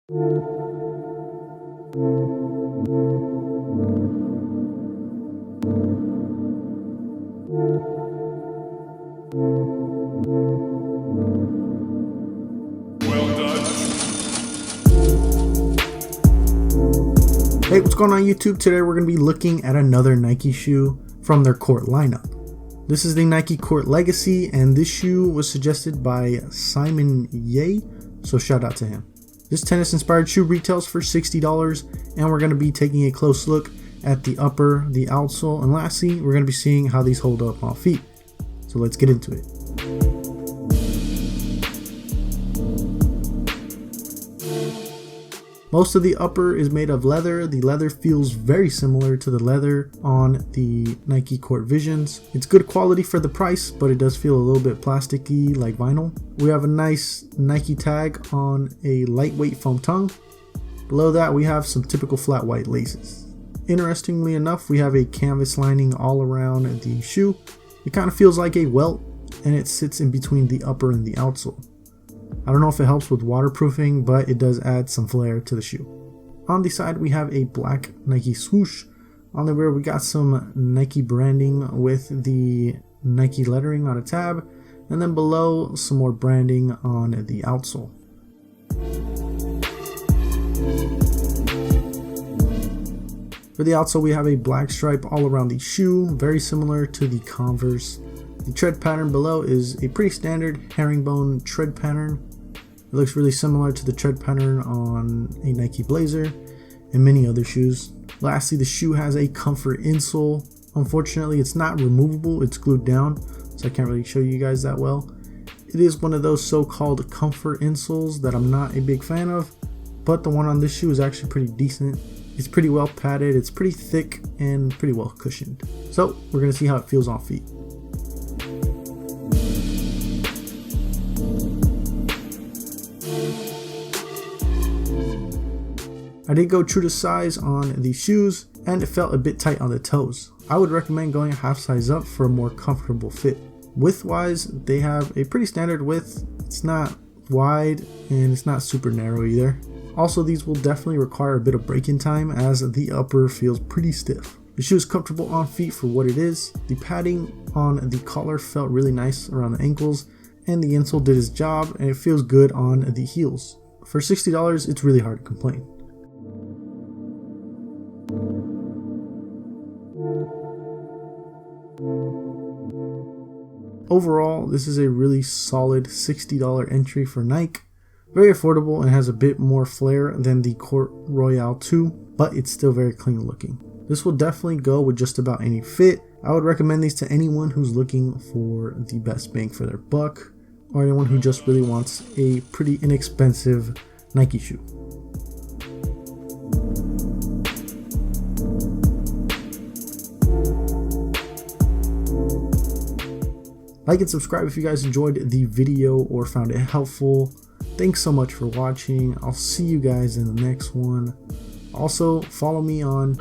Hey, what's going on YouTube? Today we're going to be looking at another Nike shoe from their Court lineup. This is the Nike Court Legacy, and this shoe was suggested by Simon Ye, so shout out to him. This tennis inspired shoe retails for $60, and we're going to be taking a close look at the upper, the outsole, and lastly we're going to be seeing how these hold up on feet. So let's get into it. Most of the upper is made of leather. The leather feels very similar to the leather on the Nike Court Visions. It's good quality for the price, but it does feel a little bit plasticky like vinyl. We have a nice Nike tag on a lightweight foam tongue. Below that we have some typical flat white laces. Interestingly enough, we have a canvas lining all around the shoe. It kind of feels like a welt, and it sits in between the upper and the outsole. I don't know if it helps with waterproofing, but it does add some flair to the shoe. On the side we have a black Nike swoosh. On the rear we got some Nike branding with the Nike lettering on a tab, and then below some more branding on the outsole. For the outsole we have a black stripe all around the shoe, very similar to the Converse. The tread pattern below is a pretty standard herringbone tread pattern. It looks really similar to the tread pattern on a Nike Blazer and many other shoes. Lastly, the shoe has a comfort insole. Unfortunately, it's not removable, it's glued down, so I can't really show you guys that well. It is one of those so-called comfort insoles that I'm not a big fan of, but the one on this shoe is actually pretty decent. It's pretty well padded, it's pretty thick, and pretty well cushioned. So we're going to see how it feels on feet. I did go true to size on the shoes, and it felt a bit tight on the toes. I would recommend going a half size up for a more comfortable fit. Width wise, they have a pretty standard width. It's not wide and it's not super narrow either. Also, these will definitely require a bit of break-in time as the upper feels pretty stiff. The shoe is comfortable on feet for what it is. The padding on the collar felt really nice around the ankles, and the insole did its job, and it feels good on the heels. For $60, it's really hard to complain. Overall, this is a really solid $60 entry for Nike. Very affordable and has a bit more flair than the Court Royale 2, but it's still very clean looking. This will definitely go with just about any fit. I would recommend these to anyone who's looking for the best bang for their buck, or anyone who just really wants a pretty inexpensive Nike shoe. Like and subscribe if you guys enjoyed the video or found it helpful. Thanks so much for watching. I'll see you guys in the next one. Also, follow me on